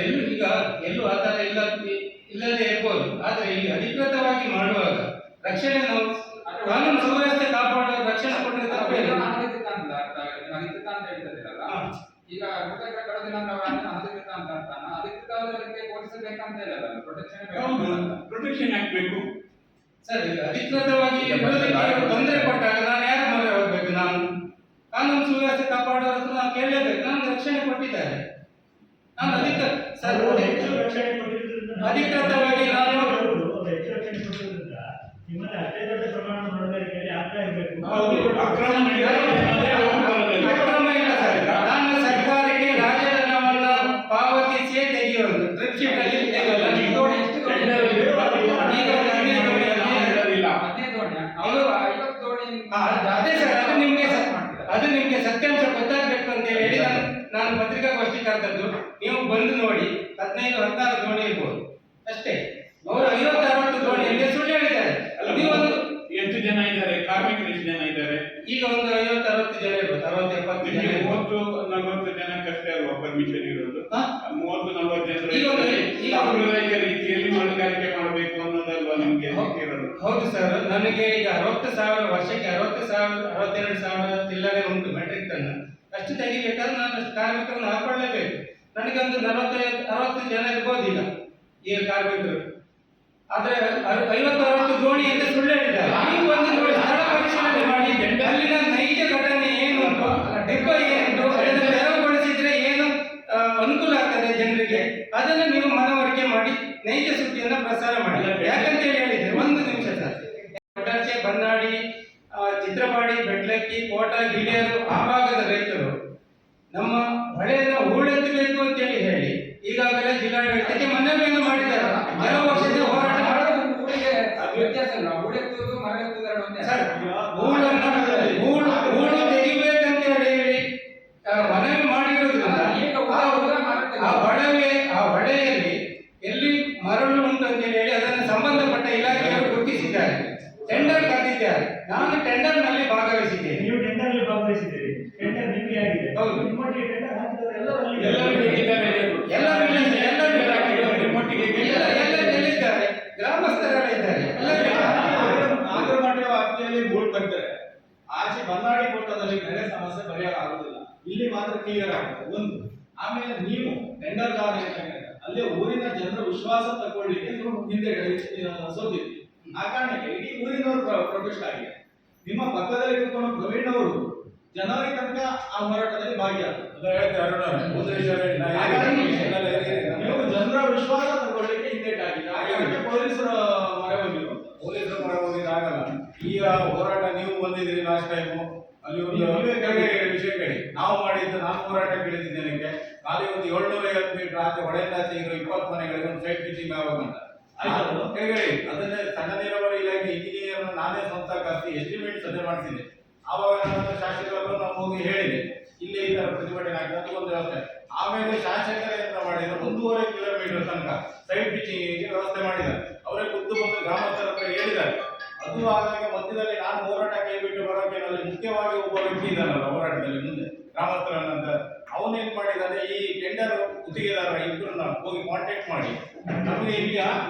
ಎಲ್ಲೂ ಆ ಥರ ಇಲ್ಲದೆ ಇರ್ಬೋದು, ಆದ್ರೆ ಇಲ್ಲಿ ಅಧಿಕೃತವಾಗಿ ಮಾಡುವಾಗ ರಕ್ಷಣೆ ನಾವು ಕಾನೂನು ಸುವ್ಯವಸ್ಥೆ ಕಾಪಾಡುವ ರಕ್ಷಣೆ ಕೊಟ್ಟರೆ ತಪ್ಪೇನು? ಅನಧಿಕೃತ ಅಂತ ಅರ್ಥ ಆಗುತ್ತೆ. ಅಧಿಕೃತ ಅಂತ ಹೇಳ್ತಿದ್ದೀರಲ್ಲ, ಈಗ ಮೃತಕರ ಕಳೆದಿನ ಅನಧಿಕೃತ ಅಂತ ಅಂತಾನ, ಅಧಿಕೃತವಾದಕ್ಕೆ ಪೊಲೀಸಬೇಕಂತ ಹೇಳಲ್ಲ, ಪ್ರೊಟೆಕ್ಷನ್ ಹೌದು, ಪ್ರೊಟೆಕ್ಷನ್ ಆಗ್ಬೇಕು. ಸರ್ ಈಗ ಅಧಿಕೃತವಾಗಿ ಇರೋದಕ್ಕೆ ಅವರು ತೊಂದರೆ ಕೊಟ್ಟಾಗ ನಾನು ಯಾರ ಮೊರೆ ಹೋಗ್ಬೇಕು? ನಾನು ಕಾನೂನು ಸುವ್ಯವಸ್ಥೆ ಕಾಪಾಡುವ ಹತ್ರ ನಾವು ಕೇಳಲೇಬೇಕು. ನಾನು ರಕ್ಷಣೆ ಕೊಟ್ಟಿದ್ದಾರೆ, ನಾನು ಸರ್ ಅಧಿಕೃತವಾಗಿ ನಾನು ನಿಮ್ಮಲ್ಲಿ ಅಷ್ಟೇ ದೊಡ್ಡ ಪ್ರಮಾಣದ ಹೊಣೆಗಾರಿಕೆಯಲ್ಲಿ ಆಗ್ತಾ ಇರಬೇಕು. ಹೌದು, ಅಕ್ರಮ ನಡೆಯುತ್ತದೆ. ಅಕ್ರಮ ಇಲ್ಲ ಸರ್. ನಾನು ಸರ್ಕಾರಕ್ಕೆ ರಾಜಧನವನ್ನ ಪಾವತಿಸಿಯೇ ತೆಗೆಯೋದು, ಟ್ರಿಪ್ ಶೀಟ್ ಅಲ್ಲಿ ತೆಗೆಯೋಲ್ಲ. ಈಗ ಅದೇ ಸರ್, ಅದು ನಿಮ್ಗೆ ಸತ್ಯಾಂಶ ಗೊತ್ತಾಗಬೇಕು ಅಂತ ಹೇಳಿ ನಾನು ಪತ್ರಿಕಾಗೋಷ್ಠಿ ಕರೆದದ್ದು. ನೀವು ಬಂದು ನೋಡಿ, 15-16 ದೋಣಿ ಇರ್ಬೋದು ಅಷ್ಟೇ. ಅವರು 50-60 ದೋಣಿಯಲ್ಲಿ ಸುಳ್ಳು ಹೇಳಿದ್ದಾರೆ. ಎಷ್ಟು ಜನ ಇದ್ದಾರೆ? ಕಾರ್ಮಿಕರು ಎಷ್ಟು ಜನ ಇದ್ದಾರೆ? ಈಗ ಒಂದು 50-60 ಜನ ಇರ್ಬೋದು, 60-70 ಜನ ಇರ್ಬೋದು. 30-40 ಜನಕ್ಕಷ್ಟೇ ಅಲ್ವಾ ಪರ್ಮಿಷನ್ ಇರೋದು? ಹಾ? 30-40 ಈಗ ಸಾಂಪ್ರದಾಯಿಕ ರೀತಿಯಲ್ಲಿ ಮೀನುಗಾರಿಕೆ ಮಾಡಬೇಕು ಅನ್ನೋದಲ್ವಾ ನಿಮ್ಗೆ ಇರೋದು? ಹೌದು ಸರ್, ನನಗೆ ಈಗ 60,000 ವರ್ಷಕ್ಕೆ 62,000 ಚಿಲ್ಲರೆ ಉಂಟು ಮೆಟ್ರಿಕ್ ಟನ್. ಅಷ್ಟು ತೆಗಿಬೇಕಾದ್ರೆ ನಾನು ಅಷ್ಟು ಕಾರ್ಮಿಕರನ್ನು ಹಾಕೊಳ್ಳೇಬೇಕು. ನನಗೆ ಒಂದು 40-60 ಜನ ಇರ್ಬೋದು ಈಗ ಕಾರ್ಮಿಕರು. ಆದ್ರೆ 50-60 ದೋಣಿ ಅಂತ ಸುಳ್ಳು ಹೇಳಿದ್ದಾರೆ. ನೀವು ಒಂದು ನೋಡಿ, ಸ್ಥಳ ಪರಿಶೀಲನೆ ಮಾಡಿ, ಅಲ್ಲಿನ ನೈಜ ಘಟನೆ ಏನು ಉಂಟು, ಡಿಬ್ಬ ಏನುಂಟು, ಅದನ್ನು ತೆರವುಗೊಳಿಸಿದ್ರೆ ಏನು ಅನುಕೂಲ ಆಗ್ತದೆ ಜನರಿಗೆ, ಅದನ್ನು ನೀವು ಮನವರಿಕೆ ಮಾಡಿ ನೈಜ ಸುದ್ದಿಯನ್ನು ಪ್ರಸಾರ ಮಾಡಿ. ಯಾಕಂತ ಹೇಳಿದ್ರೆ, ಒಂದು ನಿಮಿಷ ಸರ್, ಕೊಡರ್ಚೆ, ಬನ್ನಾಡಿ, ಚಿತ್ರಪಾಡಿ, ಬೆಡ್ಲಕ್ಕಿ, ಕೋಟ, ಗಿಳಿಯರು ಆ ಭಾಗದ ರೈತರು ನಮ್ಮ ಹೊಳೆಯನ್ನು ಹೂಳೆತ್ತಬೇಕು ಅಂತೇಳಿ ಹೇಳಿ ಈಗಾಗಲೇ ಜಿಲ್ಲಾಡಳಿತಕ್ಕೆ ಮನವಿಯನ್ನು ಮಾಡಿದ್ದಾರೆ. ಕೆಲವು ವರ್ಷದ ಹೋರಾಟ ಸರ್, ಹೂಳು ತೆಗಿಬೇಕಂತ ಹೇಳಿ ಮನವಿ ಮಾಡಿರೋದ್ರಿಂದ ಆ ಹೊಳೆಯಲ್ಲಿ ಎಲ್ಲಿ ಮರಳು ಉಂಟು ಅಂತ ಹೇಳಿ ಅದನ್ನು ಸಂಬಂಧಪಟ್ಟ ಇಲಾಖೆಯವರು ಗುರುತಿಸಿದ್ದಾರೆ, ಟೆಂಡರ್ ಕರೆದಿದ್ದಾರೆ. ನಾನು ಟೆಂಡರ್ ನಲ್ಲಿ ಭಾಗವಹಿಸಿದ್ದೇನೆ. ನೀವು ಟೆಂಡರ್ ಅಲ್ಲಿ ಭಾಗವಹಿಸಿದ್ದೀರಿ, ಟೆಂಡರ್ ನಿಮಗೆ ಆಗಿದೆ. ಹೌದು. ನಿಮ್ಮೊಟ್ಟಿಗೆ ಟೆಂಡರ್ ಹಾಕಿದವರು ಎಲ್ಲರಲ್ಲಿ ಎಲ್ಲಿದ್ದಾರೆ? ಗ್ರಾಮಸ್ಥರೆಲ್ಲ ಇದ್ದಾರೆ. ನಾಗರಮಠ ವ್ಯಾಪ್ತಿಯಲ್ಲಿ ಬೋರ್ಡ್ ಕಟ್ತಾರೆ, ಆಚೆ ಬನ್ನಾಡಿ ಕೋಟದಲ್ಲಿ ನೆರೆ ಸಮಸ್ಯೆ ಪರಿಹಾರ ಆಗುದಿಲ್ಲ, ಇಲ್ಲಿ ಮಾತ್ರ ಕ್ಲಿಯರ್ ಆಗುತ್ತೆ ಒಂದು. ಆಮೇಲೆ ನೀವು ಟೆಂಡರ್ ದಾರ ಅಲ್ಲೇ ಊರಿನ ಜನರ ವಿಶ್ವಾಸ ತಗೊಳ್ಳಿಕ್ಕೆ ನೀವು ಹಿಂದೆ ಸೋತಿದ್ರಿ. ಆ ಕಾರಣಕ್ಕೆ ಇಡೀ ಊರಿನವರು ಪ್ರೊಟೆಸ್ಟ್ ಆಗಿದೆ. ನಿಮ್ಮ ಪಕ್ಕದಲ್ಲಿ ಕೂತ್ಕೊಂಡು ಪ್ರವೀಣ್ ಅವರು ಜನವರಿ ತನಕ ಆ ಹೋರಾಟದಲ್ಲಿ ಭಾಗಿಯಾದರು. ನೀವು ಜನರ ವಿಶ್ವಾಸ ತಗೊಳ್ಳಿಕ್ಕೆ ಹಿಂದೇಟಾಗಿದೆ. ಹಾಗಾಗಿ ಪೊಲೀಸರು ಮೊರೆ ಹೋಗಿರು. ಪೊಲೀಸರು ಮೊರೆ ಹೋಗಿದಾಗಲ್ಲ. ಈಗ ಹೋರಾಟ ನೀವು ಬಂದಿದ್ದೀರಿ ಲಾಸ್ಟ್ ಟೈಮು, ಅಲ್ಲಿ ಒಂದು ವಿಷಯ ಕೇಳಿ. ನಾವು ಮಾಡಿದ್ದು, ನಾನು ಹೋರಾಟ ಕೇಳಿದ್ದೇನೆ, ಖಾಲಿ ಒಂದು 750 ಮೀಟರ್ ಆಚೆ ಹೊಳೆಯಲ್ಲಾಚೆ ಇರೋ 20 ಮನೆಗಳಿಗೆ ಒಂದು ಸೈಟ್ ಪಿಚಿಂಗ್ ಆಗುವಂತ ಹೇಳಿ. ಅದನ್ನೇ ಸಣ್ಣ ನೀರಾವರಿ ಇಲಾಖೆ ಇಂಜಿನಿಯರ್ ನಾನೇ ಸ್ವಂತ ಕರೆಸಿ ಎಸ್ಟಿಮೇಟ್ ಸದ್ಯ ಮಾಡ್ತಿದ್ದೆ. ಆವಾಗ ನಾನು ಶಾಸಕರನ್ನು ನಾವು ಹೋಗಿ ಹೇಳಿದೆ, ಇಲ್ಲೇ ಈ ತರ ಪ್ರತಿಭಟನೆ ಆಗ್ತದೆ, ಅದು ಒಂದು ವ್ಯವಸ್ಥೆ. ಆಮೇಲೆ ಶಾಸಕರೇ ಅಂತ ಮಾಡಿದ್ರೆ 1.5 ಕಿಲೋಮೀಟರ್ ತನಕ ಸೈಟ್ ಪಿಚಿಂಗ್ ವ್ಯವಸ್ಥೆ ಮಾಡಿದ್ದಾರೆ. ಅವರೇ ಖುದ್ದು ಬಂದು ಗ್ರಾಮಸ್ಥರ ಹತ್ರ ಹೇಳಿದ್ದಾರೆ. ಅದು ಆದಾಗ ಮಧ್ಯದಲ್ಲಿ ನಾನು ಹೋರಾಟ ಕೈಬಿಟ್ಟು ಬರೋಕೆ ಅಲ್ಲಿ ಮುಖ್ಯವಾಗಿ ಒಬ್ಬ ವ್ಯಕ್ತಿ ಇದ್ದಾನಲ್ಲ ಹೋರಾಟದಲ್ಲಿ ಮುಂದೆ ಗ್ರಾಮಸ್ಥರನ್ನಂತ, ಅವನೇನ್ ಮಾಡಿದ್ದಾನೆ, ಈ ಟೆಂಡರ್ ಗುತ್ತಿಗೆದಾರ ಇಬ್ಬರನ್ನ ಹೋಗಿ ಕಾಂಟ್ಯಾಕ್ಟ್ ಮಾಡಿ ನಮಗೆ ಇಲ್ಲಿ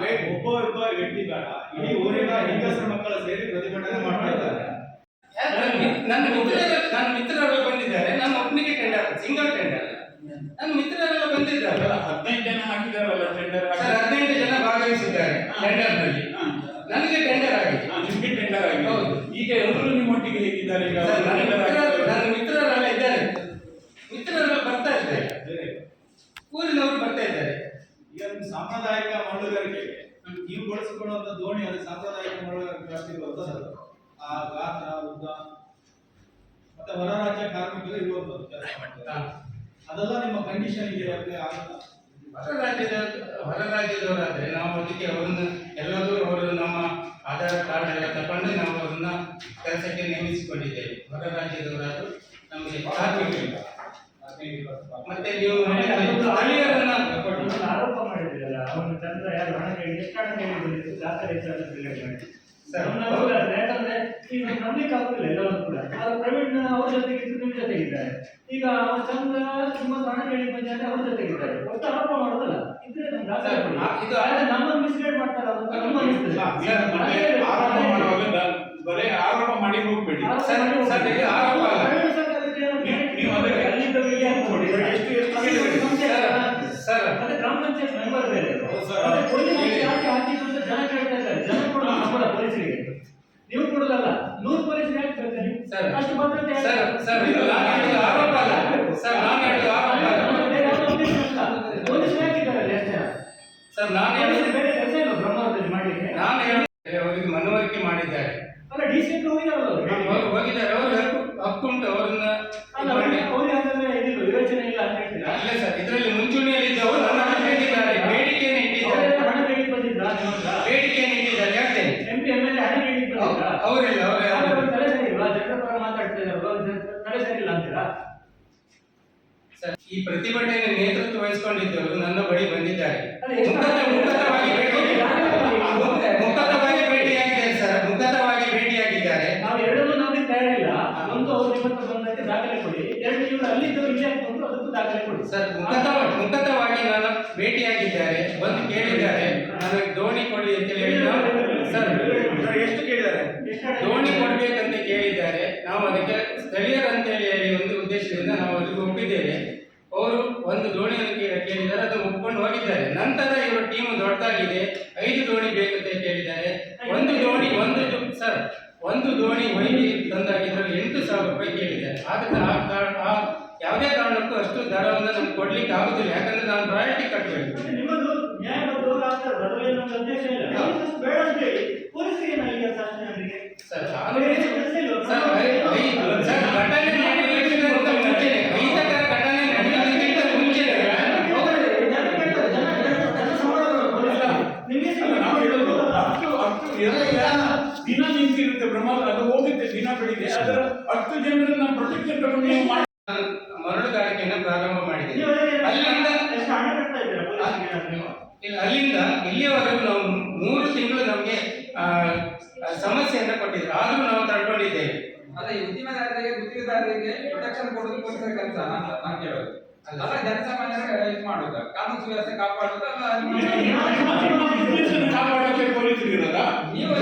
ಒಬ್ಬ ವ್ಯಕ್ತಿ ಬೇಡ, ಇಡೀ ಊರಿನ ಹೆಂಗಸರ ಮಕ್ಕಳ ಸೇರಿ ಪ್ರತಿಭಟನೆ ಮಾಡ್ತಾ ಇದ್ದಾರೆ. ನನ್ನ ಮಿತ್ರರೆಲ್ಲ ಬಂದಿದ್ದಾರೆ. ನನ್ನ ಒಬ್ಬನಿಗೆ ಟೆಂಡರ್, ಸಿಂಗಲ್ ಟೆಂಡರ್. ನನ್ನ ಮಿತ್ರರೆಲ್ಲ ಬಂದಿದ್ದಾರೆ. 15 ಜನ ಹಾಕಿದಾರಲ್ಲ ಟೆಂಡರ್? ಸರ್, 15 ಜನ ಭಾಗವಹಿಸಿದ್ದಾರೆ ಟೆಂಡರ್ ನಲ್ಲಿ. ನನಗೆ ಟೆಂಡರ್ ಆಗಿದೆ. ನಿಮ್ಗೆ ಟೆಂಡರ್ ಆಗಿದೆ. ಹೌದು. ಈಗ ಎಲ್ಲರೂ ನಿಮ್ಮೊಟ್ಟಿಗೆ ಹೇಗಿದ್ದಾರೆ? ಈಗ ನನ್ನ ಮಿತ್ರರೆಲ್ಲ ಇದ್ದಾರೆ, ಮಿತ್ರರೆಲ್ಲ ಬರ್ತಾ ಇದ್ದಾರೆ, ಊರಿನವರು ಬರ್ತಾ ಇದ್ದಾರೆ. ಈಗ ನಿಮ್ಗೆ ಸಾಂಪ್ರದಾಯಿಕ ಮಣ್ಣುಗಾರಿಕೆಗೆ ನೀವು ಬಳಸಿಕೊಳ್ಳುವಂತ ದೋಣಿ, ಅದು ಸಾಂಪ್ರದಾಯಿಕ ಮಣ್ಣುಗಾರಿಕೆ ಬರ್ತದೆ. ಆ ಗಾತ್ರ, ಉದ್ದ ಮತ್ತೆ ಹೊರ ರಾಜ್ಯ ಕಾರ್ಮಿಕರು ಇರುವಂತದ್ದು ಅದೆಲ್ಲ ನಿಮ್ಮ ಕಂಡೀಷನ್ ಗೆ ಆಗುತ್ತಾ? ಹೊರ ರಾಜ್ಯದವರಾದ್ರೆ ನಾವು ಅದಕ್ಕೆ ಅವರನ್ನು ಎಲ್ಲರೂ ಅವರು ನಮ್ಮ ಆಧಾರ್ ಕಾರ್ಡ್ ಎಲ್ಲ ತಗೊಂಡು ನಾವು ಅವರನ್ನ ಕೆಲಸಕ್ಕೆ ನೇಮಿಸಿಕೊಂಡಿದ್ದೇವೆ. ಹೊರ ರಾಜ್ಯದವರಾದ್ರು ನಮಗೆ ಕಾರ್ಮಿಕರಿಲ್ಲ. ಮತ್ತೆ ನೀವು ಸ್ಥಳೀಯರನ್ನ ಆರೋಪ ಮಾಡಿದ್ರಲ್ಲ, ಅವನು ಚಂದ್ರ ಯಾರು ಹಣ ಎಷ್ಟು ಹಣ ಕೇಳಿ ದಾಖಲೆ ಯಾಕಂದ್ರೆ ಈಗ ನಂಬಲಿಕ್ಕೆ ಆಗುದಿಲ್ಲ ಎಲ್ಲರೂ ಕೂಡ. ಪ್ರವೀಣ್ ಅವ್ರ ಜೊತೆಗಿದ್ದು ನಿಮ್ಮ ಜೊತೆಗಿದ್ದಾರೆ. ಈಗ ಅವ್ರ ಚಂದ್ರ ನಿಮ್ಮ ಹಣ ಕೇಳಿ ಬಂದ್ರೆ ಅವ್ರ ಜೊತೆಗಿದ್ದಾರೆ. ಒಟ್ಟು ಆರೋಪ ಮಾಡೋದಲ್ಲ ಇದ್ರೆ ನಮ್ಗೆ ದಾಖಲೆ ಕೊಡಿ. ಇದು ಆದ್ರೆ ನಮ್ಮನ್ನು ಮಿಸ್ಗೈಡ್ ಮಾಡ್ತಾರೆ ಅಂತ ನಮ್ಮ ಅನಿಸ್ತದೆ. ಆರೋಪ ಮಾಡುವಾಗ ಬರೀ ಆರೋಪ ಮಾಡಿ ಹೋಗ್ಬೇಡಿ. ಸರ್, ಇದು ಆರೋಪ ಅಲ್ಲ. ನೀವು ಅದಕ್ಕೆ ಅಲ್ಲಿದ್ದವರು ಇಲ್ಲಿ ಹಾಕ್ಕೊಡಿ. ಸರ್, ಮತ್ತೆ ಗ್ರಾಮ ಪಂಚಾಯತ್ ಮೆಂಬರ್ ಬೇರೆ. ಹೌದು ಸರ್. ಮತ್ತೆ ಪೊಲೀಸ್ ಯಾಕೆ ಹಾಕಿದ್ರು ಅಂತ ಜನ ಕೇಳ್ತಾ ಇದ್ದಾರೆ. ಜನ ಕೊಡೋದು ಸಂಬಳ ಪೊಲೀಸರಿಗೆ. ನೀವು ಕೊಡೋದಲ್ಲ. 100 ಪೊಲೀಸರಿಗೆ ಯಾಕೆ ಬೇಕಾದ್ರೆ? ಸರ್, ಅಷ್ಟು ಭದ್ರತೆ ಯಾಕೆ? ಸರ್, ಇದು ನಾನು ಹೇಳಿದ ಆರೋಪ ಅಲ್ಲ. ಸರ್, ನಾನು ಹೇಳಿದ ಆರೋಪ ಅಲ್ಲ. ಬೇರೆ ಯಾವುದೋ ಉದ್ದೇಶ ಇಲ್ಲ. ಪೊಲೀಸರು ಯಾಕಿದ್ದಾರೆ ಅಲ್ಲಿ ಅಷ್ಟೇ? ಸರ್, ನಾನು ಪೊಲೀಸರು ಹೇಳಿದ ಬೇರೆ ಕೆಲಸ ಇಲ್ಲ ಬ್ರಹ್ಮಾವರದಲ್ಲಿ ಮಾಡ್ಲಿಕ್ಕೆ. ನಾನು ಹೇಳಿದೆ ಅವರಿಗೆ ಮನವರಿಕೆ ಮಾಡಿದ್ದಾರೆ. ಅಲ್ಲ ಡಿಸಿ ಹೋಗಿದಾರಲ್ಲ ಅವರು. ಅವರು ಹೋಗಿದ್ದಾರೆ. ಅವರು ಹಕ್ಕುಂಟು ಅವರನ್ನ ಅಲ್ಲ ಅವ್ರಿಗೆ ಹಾಗಾದ್ರೆ ಇದಿಲ್ಲ ವಿವೇಚನೆ ಇಲ್ಲ ಅಂತ ಹೇಳ್ತೀರಾ? ಅಲ್ಲ ಸರ್, ಇದರಲ್ಲಿ ಮುಂಚೂಣಿಯಲ್ಲಿದ್ದವರು ನನ್ನ ಹತ್ರ ಕೇಳಿದ್ದಾರೆ, ಬೇಡಿಕೆಯನ್ನು ಇಟ್ಟಿದ್ದಾರೆ. ಅವರೆಲ್ಲ ಹಣ ಬೇಡಿಕೆ ಬಂದಿದ್ರಾ ನಿಮ್ಮ ಹತ್ರ? ಬೇಡಿಕೆಯನ್ನು ಇಟ್ಟಿದ್ದಾರೆ. ಹೇಳ್ತೇನೆ. MP MLA ಹಣ ಬೇಡಿಕೆ ಬಂದಿದ್ರಾ? ಅವರಿಲ್ಲ, ಅವ್ರ ತಲೆ ಸರಿ ಇಲ್ವಾ? ಜನರ ಪರ ಮಾತಾಡ್ತಾ ಇದ್ದಾರಲ್ವಾ? ತಲೆ ಸರಿ ಇಲ್ಲ ಅಂತೀರಾ? ಸರ್, ಈ ಪ್ರತಿಭಟನೆ ನೇತೃತ್ವ ವಹಿಸಿಕೊಂಡಿದ್ದವರು ನನ್ನ ಬಳಿ ಬಂದಿದ್ದಾರೆ. ಅಲ್ಲ, ಎಷ್ಟು ಮುಖತವಾಗಿ ಭೇಟಿಯಾಗಿದ್ದಾರೆ ಸರ್. ಮುಖತವಾಗಿ ಭೇಟಿಯಾಗಿದ್ದಾರೆ. ನಾವು ಎರಡನ್ನೂ ನಮ್ಗೆ ತಯಾರಿಲ್ಲ. ಒಂದು ಅವ್ರು ನಿಮ್ಮ ಹತ್ರ ಬಂದಕ್ಕೆ ದಾಖಲೆ ಕೊಡಿ. ಎರಡು ಇವರು ಅಲ್ಲಿದ್ದವರು ಇಲ್ಲಿ ಹಾಕೊಂಡು ಅದಕ್ಕೂ ದಾಖಲೆ ಕೊಡಿ. ಸರ್, ಮುಖತವಾಗಿ ನನ್ನ ಭೇಟಿಯಾಗಿದ್ದಾರೆ. ಬಂದು ಕೇಳಿದ್ದಾರೆ ನನಗೆ ದೋಣಿ ಕೊಡಿ ಅಂತ ಹೇಳಿ. ಸರ್, ಎಷ್ಟು ಕೇಳಿದ್ದಾರೆ? ದೋಣಿ ಕೊಡ್ಬೇಕಂತ ಕೇಳಿದ್ದಾರೆ. ನಾವು ಅದಕ್ಕೆ ಸ್ಥಳೀಯರಂತ ಹೇಳಿ ಒಂದು ಉದ್ದೇಶದಿಂದ ನಾವು ಅದಕ್ಕೆ ಒಪ್ಪಿದ್ದೇವೆ. ಅವರು ಒಂದು ದೋಣಿಯನ್ನು ಕೇಳಿದ್ದಾರೆ, ಅದನ್ನು ಒಪ್ಕೊಂಡು ಹೋಗಿದ್ದಾರೆ. ನಂತರ ಇವರ ಟೀಮ್ ದೊಡ್ಡದಾಗಿದೆ, 5 ದೋಣಿ ಬೇಕಂತ ಕೇಳಿದ್ದಾರೆ. ಒಂದು ದೋಣಿ ಒಯ್ದು ತಂದಾಗಿದ್ರಲ್ಲಿ 8,000 ರೂಪಾಯಿ ಕೇಳಿದ್ದಾರೆ. ಆದ್ರೆ ಯಾವುದೇ ಕಾರಣಕ್ಕೂ ಅಷ್ಟು ದರವನ್ನು ನಮ್ಗೆ ಕೊಡ್ಲಿಕ್ಕೆ ಆಗುದಿಲ್ಲ. ಯಾಕಂದ್ರೆ ನಾನು ರಾಯಲ್ಟಿ ಕಟ್ಟಬೇಕು. ಮತ್ತೆ ನಿಮ್ಮದು ನ್ಯಾಯಬದ್ಧವಾಗ ಆಗ್ತದೆ. ಅದರಲ್ಲಿ ನಮ್ಗೆ ಉದ್ದೇಶ ಇಲ್ಲ. ಪೊಲೀಸರು ಬೇಡ ಅಂತ ಹೇಳಿ ಪೊಲೀಸರಿಗೆ ಏನಾಗಿ ಕೆಲಸ ಅವರಿಗೆ? ಸರ್, ಕೆಲಸ ಇಲ್ಲ. ಸರ್, ಘಟನೆ ನಡೆಯುವುದಕ್ಕಿಂತ ಮುಂಚೆನೆ, ಅಹಿತಕರ ಘಟನೆ ನಡೆಯುವುದಕ್ಕಿಂತ ಮುಂಚೆನೆ ನಾವು ಹೇಳೋದು ಅಷ್ಟು ದಿನ ನಿಂತಿರುತ್ತೆ ಬ್ರಹ್ಮಾವರ, ಅದು ಹೋಗುತ್ತೆ ದಿನ ಬೆಳಿಗ್ಗೆ. ಅದರ 10 ಜನರನ್ನ ಪ್ರೊಟೆಕ್ಷನ್ ತಗೊಂಡು ನೀವು ಮಾಡಿ ಮರಳುಗಾರಿಕೆಯನ್ನು ಪ್ರಾರಂಭ ಮಾಡಿದ್ದೇವೆ. ಅಲ್ಲಿಂದ ಅಲ್ಲಿಂದ ಇಲ್ಲಿಯವರೆಗೂ ನಾವು 3 ತಿಂಗಳು ನಮಗೆ ಸಮಸ್ಯೆಯನ್ನು ಕೊಟ್ಟಿದ್ರು. ಆದ್ರೂ ನಾವು ತಡ್ಕೊಂಡಿದ್ದೇವೆ. ಅಲ್ಲ, ಈ ಉದ್ಯಮದಾರರಿಗೆ ಗುತ್ತಿಗೆದಾರರಿಗೆ ಪ್ರೊಟೆಕ್ಷನ್ ಕೊಡೋದು ಪೊಲೀಸರ ಕೆಲಸ ನಾನು ಕೇಳೋದು. ಅಲ್ಲ, ಜನಸಾಮಾನ್ಯರ ಇದು ಮಾಡೋದು, ಕಾನೂನು ಸುವ್ಯವಸ್ಥೆ ಕಾಪಾಡೋದು ಕಾಪಾಡೋಕೆ ಪೊಲೀಸರು ಇರೋದ? ನೀವು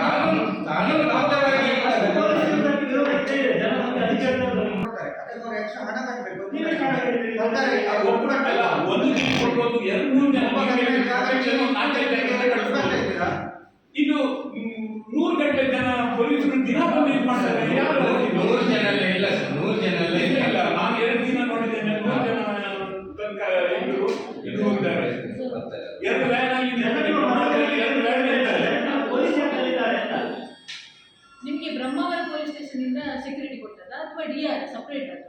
ಕಾನೂನು ಬದ್ಧವಾಗಿ ಒಬ್ಬರಲ್ಲ, ಒಂದು ದಿನ ಕೊಡ್ಬೋದು, 2-3 ಜನ ಪ್ರೊಟೆಕ್ಷನ್ 4-5 ಜನರನ್ನ ಕಳಿಸ್ಬೋದು. ಇದು 100 ಗಂಟೆ ಜನ ಪೊಲೀಸರು ದಿನ ಬಂದು ಇದು ಮಾಡ್ತಾರೆ. ಯಾರು 100 ಜನ ಇಲ್ಲ ಸರ್, 100 ಜನ ಇಲ್ಲ. ನಾನು 2 ದಿನ ನೋಡಿದ್ದೇನೆ, 100 ಜನ ತನಕ ಇದು ಹೋಗಿದ್ದಾರೆ. 2 ವ್ಯಾನ್ ಆಗಿದೆ, 2 ವ್ಯಾನ್ ಇದ್ದಾರೆ. ನಿಮಗೆ ಬ್ರಹ್ಮಾವರ ಪೊಲೀಸ್ ಸ್ಟೇಷನ್ ಇಂದ ಸೆಕ್ಯೂರಿಟಿ ಕೊಟ್ಟದ ಅಥವಾ ಡಿಆರ್ ಸಪರೇಟ್ ಅದು?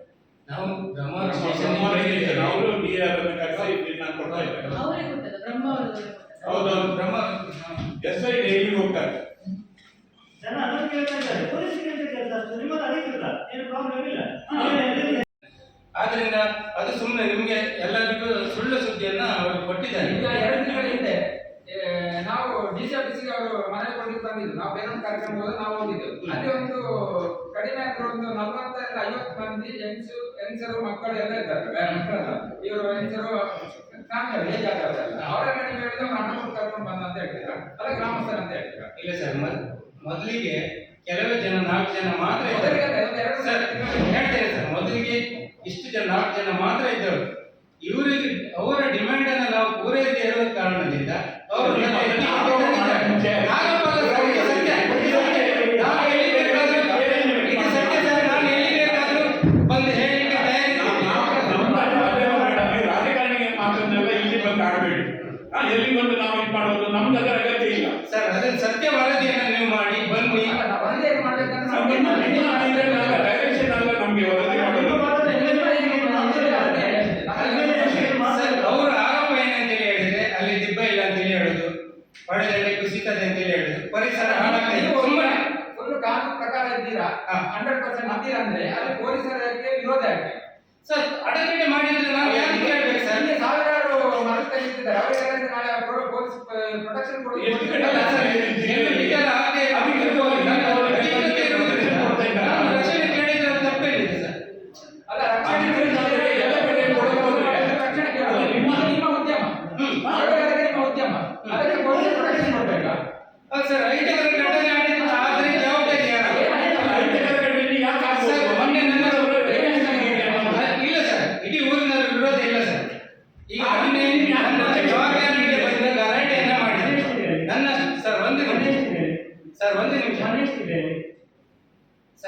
ನಾವು ಬ್ರಹ್ಮಾವರ ಸ್ಟೇಷನ್ ಅವರು ಡಿಆರ್ ಅನ್ನು ಕರೆಸಿ ಇದನ್ನ ಕೊಡ್ತಾ ಇದ್ದಾರೆ. ಅವರೇ ಕೊಟ್ಟದ? ಬ್ರಹ್ಮಾವರದವರೇ ಕೊಟ್ಟದ? ಹೌದು, SI ಡೈಲಿ ಹೋಗ್ತಾರೆ. ಜನ ಅದನ್ನು ಕೇಳ್ತಾ ಇದ್ದಾರೆ. ಪೊಲೀಸರಿಗೆ ಅಂತ ಕೆಲಸ ನಿಮ್ಮದು ಅಧಿಕೃತ, ಏನು ಪ್ರಾಬ್ಲಮ್ ಇಲ್ಲ. ಆದ್ರಿಂದ ಅದು ಸುಮ್ಮನೆ ನಿಮಗೆ ಎಲ್ಲರಿಗೂ ಸುಳ್ಳು ಸುದ್ದಿಯನ್ನ ಅವರು ಕೊಟ್ಟಿದ್ದಾರೆ. ಈಗ 2 ತಿಂಗಳ ಹಿಂದೆ ನಾವು DC ಆಫೀಸಿಗೆ ಅವರು ಮನೆ ಕೊಡ್ಲಿಕ್ಕೆ ಬಂದಿದ್ದು. ನಾವು ಬೇರೆ ಒಂದು ಕಾರ್ಯಕ್ರಮ ಹೋದ ನಾವು ಹೋಗಿದ್ದೆವು. ಅಲ್ಲಿ ಒಂದು ಕಡಿಮೆ ಅಂದ್ರೆ ಒಂದು 40ರಿಂದ 50 ಮಂದಿ ಹೆಂಗಸರು ಮಕ್ಕಳು ಎಲ್ಲ ಇದ್ದಾರೆ. ಬೇರೆ ಮಕ್ಕಳಲ್ಲ, ಇವರು ಹೆಂಗಸರು ಫ್ಯಾಮಿಲಿ ಏಜ್ ಆದವರೆಲ್ಲ. ಅವರೆಲ್ಲ ನೀವು ಹೇಳಿದ್ರೆ ಹಣ ಕೊಟ್ಟು ಕರ್ಕೊಂಡು ಬಂದ ಅಂತ ಹೇಳ್ತೀರಾ? ಅಲ್ಲ, ಗ್ರಾಮಸ್ಥರ ಅಂತ ಹೇಳ್ತೀರಾ? ಇಲ್ಲ ಸರ್, ಮೊದಲಿಗೆ ಕೆಲವೇ ಜನ 4 ಜನ ಮಾತ್ರ ಮೊದಲಿಗೆ ಇದ್ದಾರೆ. ಒಂದು 2 ಸರ್, ಹೇಳ್ತೇನೆ ಸರ್, ಮೊದಲಿಗೆ ಇಷ್ಟು ಜನ 4 ಜನ ಮಾತ್ರ ಇದ್ದವರು. ಇವರಿಗೆ ಅವರ ಡಿಮ್ಯಾಂಡ್ ಅನ್ನು ನಾವು ಪೂರೈಸದೇ ಇರುವ ಕಾರಣದಿಂದ ಅವರು ಬಂದು ಹೇಳಲಿಕ್ಕೆ ರಾಜಕಾರಣಿಗೆ ಮಾತನ್ನೆಲ್ಲ ಇಲ್ಲಿ ಬಂದು ಆಡಬೇಡಿ. ಎಲ್ಲಿ ಬಂದು ನಾವು ಇದು ಮಾಡೋದು, ನಮ್ಗೆ ಅದರ ಅಗತ್ಯ ಇಲ್ಲ ಸರ್. ಅದನ್ನು ಸತ್ಯ ವರದಿಯನ್ನು ನೀವು ಮಾಡಿ ಬನ್ನಿ. ಒಂದೇ ಮಾಡ್ಬೇಕಂದ್ರೆ ಡೈರೆಕ್ಷನ್ ಅಲ್ಲ ನಮ್ಗೆ ವರದಿ ಮಾಡೋದು. ಅವರ ಆರೋಪ ಏನಂತೇಳಿ ಹೇಳಿದ್ರೆ ಅಲ್ಲಿ ದಿಬ್ಬ ಇಲ್ಲ ಅಂತೇಳಿ ಹೇಳುದು, ಹೊಳೆದಂಡೆ ಕುಸಿತದೆ ಅಂತೇಳಿ ಹೇಳುದು, ಪರಿಸರ ಹಾಳಾಗ್ತದೆ. ಫುಲ್ ಕಾನೂನು ಪ್ರಕಾರ ಇದ್ದೀರಾ, 100% ಇದ್ದೀರಾ ಅಂದ್ರೆ ಅಲ್ಲಿ ಪೊಲೀಸರಿಗೆ ವಿರೋಧ ಯಾಕೆ? ಸರ್, ಅಡಚಣೆ ಮಾಡಿದ್ರೆ ನಾವು ಯಾಕೆ ಕೇಳ್ಬೇಕು ಸರ್? ಅಲ್ಲಿ ಸಾವಿರಾರು ಮನಸ್ಸು ಇದ್ದಾರೆ, ಅವರಿಗೆಲ್ಲ ನಾಳೆ ಪೊಲೀಸ್ ಪ್ರೊಟೆಕ್ಷನ್ ಕೊಡೋದು ಎಷ್ಟು ಗಂಟೆ ಅಲ್ಲ ಸರ್, ಏನು ವಿಚಾರ ಆಗದೆ ಅಧಿಕೃತವಾಗಿ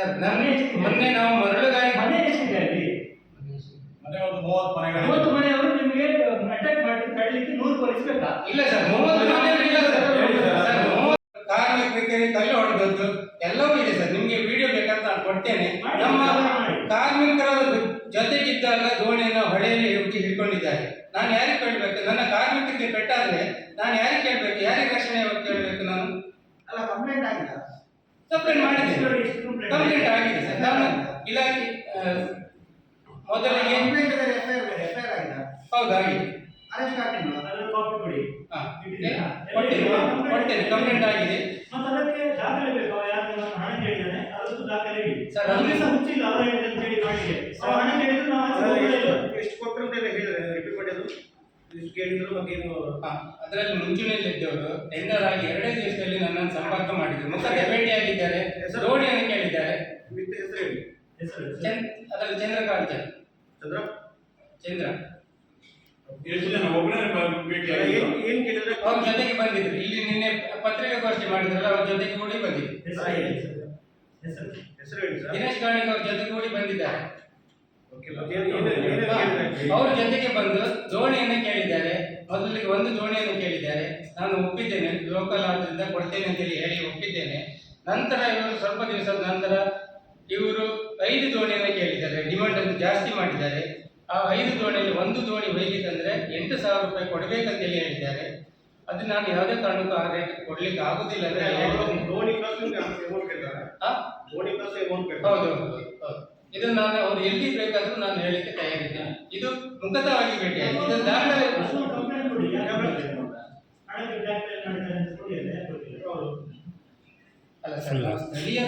ಸರ್ ಮೊನ್ನೆ ನಾವು ಮರಳುಗಾಯಿ ಮನೆ ಎಷ್ಟಿದೆ ಅಲ್ಲಿ? ಮನೆ ಒಂದು 30 ಮನೆಗಳು 30 ಮನೆಯವರು ನಿಮಗೆ ಅಟ್ಯಾಕ್ ಮಾಡಿ ತಡಲಿಕ್ಕೆ 100 ಪೊಲೀಸ್ ಬೇಕಾ? ಇಲ್ಲ ಸರ್ 30 ಮನೆಯಲ್ಲಿ ಇಲ್ಲ ಸರ್. ಹೇಳಿ ಸರ್. ಸರ್ 30 ಕಾರ್ಮಿಕರಿಗೆ ಕಲ್ಲು ಹೊಡೆದದ್ದು ಎಲ್ಲವೂ ಇದೆ ಸರ್. ನಿಮ್ಗೆ ವಿಡಿಯೋ ಬೇಕಾದ್ರೆ ನಾನು ಕೊಡ್ತೇನೆ. ನಮ್ಮ ಕಾರ್ಮಿಕರ ಜೊತೆಗಿದ್ದಾಗ ದೋಣಿಯನ್ನು ಹೊಳೆಯಲ್ಲಿ ಹಿಡ್ಕೊಂಡಿದ್ದಾರೆ. ನಾನು ಯಾರಿಗೆ ಕೇಳಬೇಕು? ನನ್ನ ಕಾರ್ಮಿಕರಿಗೆ ಪೆಟ್ಟಾದ್ರೆ ನಾನು ಯಾರಿಗೆ ಕೇಳಬೇಕು? ಯಾರಿಗೆ ರಕ್ಷಣೆ ಕೇಳಬೇಕು? ನಾನು ಅಲ್ಲ ಕಂಪ್ಲೇಂಟ್ ಆಗಿಲ್ಲ. ಕಂಪ್ಲೇಂಟ್ ಮಾಡಿದ್ದೇನೆ. ಕಂಪ್ಲೇಂಟ್ ಆಗಿದೆ ಸರ್. ನಾನು ಇಲಾಖೆ ಮೊದಲಿಗೆ ಕಂಪ್ಲೇಂಟ್ ಎಫ್ಐಆರ್ ಆಗಿಲ್ಲ. ಹೌದು ಆಗಿದೆ. ಅರೆಸ್ಟ್ ಆಗಿಲ್ಲ. ಅದರ ಕಾಪಿ ಕೊಡಿ. ಹಾ, ಕೊಡ್ತೇನೆ. ಕಂಪ್ಲೇಂಟ್ ಆಗಿದೆ. ಮತ್ತೆ ಅದಕ್ಕೆ ದಾಖಲೆ ಬೇಕು. ಯಾರು ನಿಮ್ಮನ್ನು ಹಣ ಕೇಳಿದ್ದಾನೆ ಅದಕ್ಕೂ ದಾಖಲೆ ಇಡಿ. ಸರ್, ನಮಗೆ ಸಹ ಹುಚ್ಚಿಲ್ಲ ಅವರು ಹೇಳಿದಂತ ಹೇಳಿ ಮಾಡಿದೆ. ಅವ್ರು ಹಣ ಕೇಳಿದ್ರು ನಾವು ಆಚೆ ಹೋಗೋದೇ ಇಲ್ಲ. ಎಷ್ಟು ಕೊಟ್ಟರು ಅಂತ ಹೇಳಿದ್ರೆ ರಿಪೀಟ್ ಮಾಡೋದು ಎಷ್ಟು ಕೇಳಿದ್ರು ಮತ್ತೇನು ಅದರಲ್ಲಿ ಮುಂಚೂಣಿಯಲ್ಲಿದ್ದವರು ಟೆಂಡರ್ ಆಗಿ 2 ದಿವಸದಲ್ಲಿ ನನ್ನನ್ನು ಸಂಪರ್ಕ ಮಾಡಿದ್ರು. ಮುಖಕ್ಕೆ ಭೇಟಿಯಾಗಿದ್ದಾರೆ. ದೋಣಿಯನ್ನು ಕೇಳಿದ್ದಾರೆ. ವಿತ್ ಹೆಸರು ಹೇಳಿ. ಹೆಸರು ಅದರಲ್ಲಿ ಚಂದ್ರಕಾಂತ್ ಚಂದ್ರ ಚಂದ್ರ ಎಷ್ಟು ಜನ ಒಬ್ಬನೇ ಭೇಟಿ ಏನ್ ಕೇಳಿದ್ರೆ ಅವ್ರ ಜೊತೆಗೆ ಬಂದಿದ್ರು. ಇಲ್ಲಿ ನಿನ್ನೆ ಪತ್ರಿಕಾಗೋಷ್ಠಿ ಮಾಡಿದ್ರಲ್ಲ, ಅವ್ರ ಜೊತೆಗೆ ಕೂಡಿ ಬಂದಿದ್ರು. ಹೆಸರು ಹೇಳಿ ಸರ್. ಹೆಸರು ಹೆಸರು ಹೇಳಿ ಸರ್. ದಿನೇಶ್ ಗಾಣಿಗ ಅವ್ರ ಜೊತೆ ಕೂಡಿ ಬಂದಿದ್ದಾರೆ. ಓಕೆ ಮತ್ತೆ ಏನೇನು ಅವ್ರ ಜೊತೆಗೆ ಬಂದು ದೋಣಿಯನ್ನು ಕೇಳಿದ್ದಾರೆ. ಮೊದಲಿಗೆ ಒಂದು ದೋಣಿಯನ್ನು ಕೇಳಿದ್ದಾರೆ. ನಾನು ಒಪ್ಪಿದ್ದೇನೆ, ಲೋಕಲ್ ಆದ್ರಿಂದ ಕೊಡ್ತೇನೆ ಅಂತೇಳಿ ಹೇಳಿ ಒಪ್ಪಿದ್ದೇನೆ. ನಂತರ ಇವರು ಸ್ವಲ್ಪ ದಿವಸದ ನಂತರ ಇವರು 5 ದೋಣಿಯನ್ನು ಕೇಳಿದ್ದಾರೆ. ಡಿಮಾಂಡ್ ಅನ್ನು ಜಾಸ್ತಿ ಮಾಡಿದ್ದಾರೆ. ಆ 5 ದೋಣಿಯಲ್ಲಿ ಒಂದು ದೋಣಿ ಹೋಗಿತ್ತಂದ್ರೆ 8,000 ರೂಪಾಯಿ ಕೊಡಬೇಕಂತೇಳಿ ಹೇಳಿದ್ದಾರೆ. ಅದು ನಾನು ಯಾವುದೇ ಕಾರಣಕ್ಕೂ ಆ ರೇಟ್ ಕೊಡ್ಲಿಕ್ಕೆ ಆಗುದಿಲ್ಲ ಅಂತ ಹೇಳಿದ್ದೇನೆ. ಧೋನಿ ಪ್ಲಸ್ ಅಮೌಂಟ್ ಕೇಳ್ತಾರೆ. ಆ? ಧೋನಿ ಪ್ಲಸ್ ಅಮೌಂಟ್ ಹೌದು ಹೌದು. ಇದು ನಾನು ಅವ್ರು ಎಲ್ಲಿ ಬೇಕಾದ್ರೂ ನಾನು ಹೇಳಲಿಕ್ಕೆ ತಯಾರಿದ್ದೇನೆ. ಇದು ಮುಖತವಾಗಿ ಭೇಟಿಯಾಗಿದೆ. ಇದು ದಾಖಲೆ ಕಂಪ್ಲೇಂಟ್ ಕೊಡಿ. ಯಾಕೆ ಹಣಕ್ಕೆ ಬ್ಲಾಕ್ ಮೇಲ್ ಮಾಡಿದ್ದಾರೆ ಅಂತ ಕೊಡಿ. ಅಲ್ಲ ಯಾಕೆ ಕೊಡ್ತೀರಾ? ಅಲ್ಲ ಸರ್, ನಾವು ಸ್ಥಳೀಯ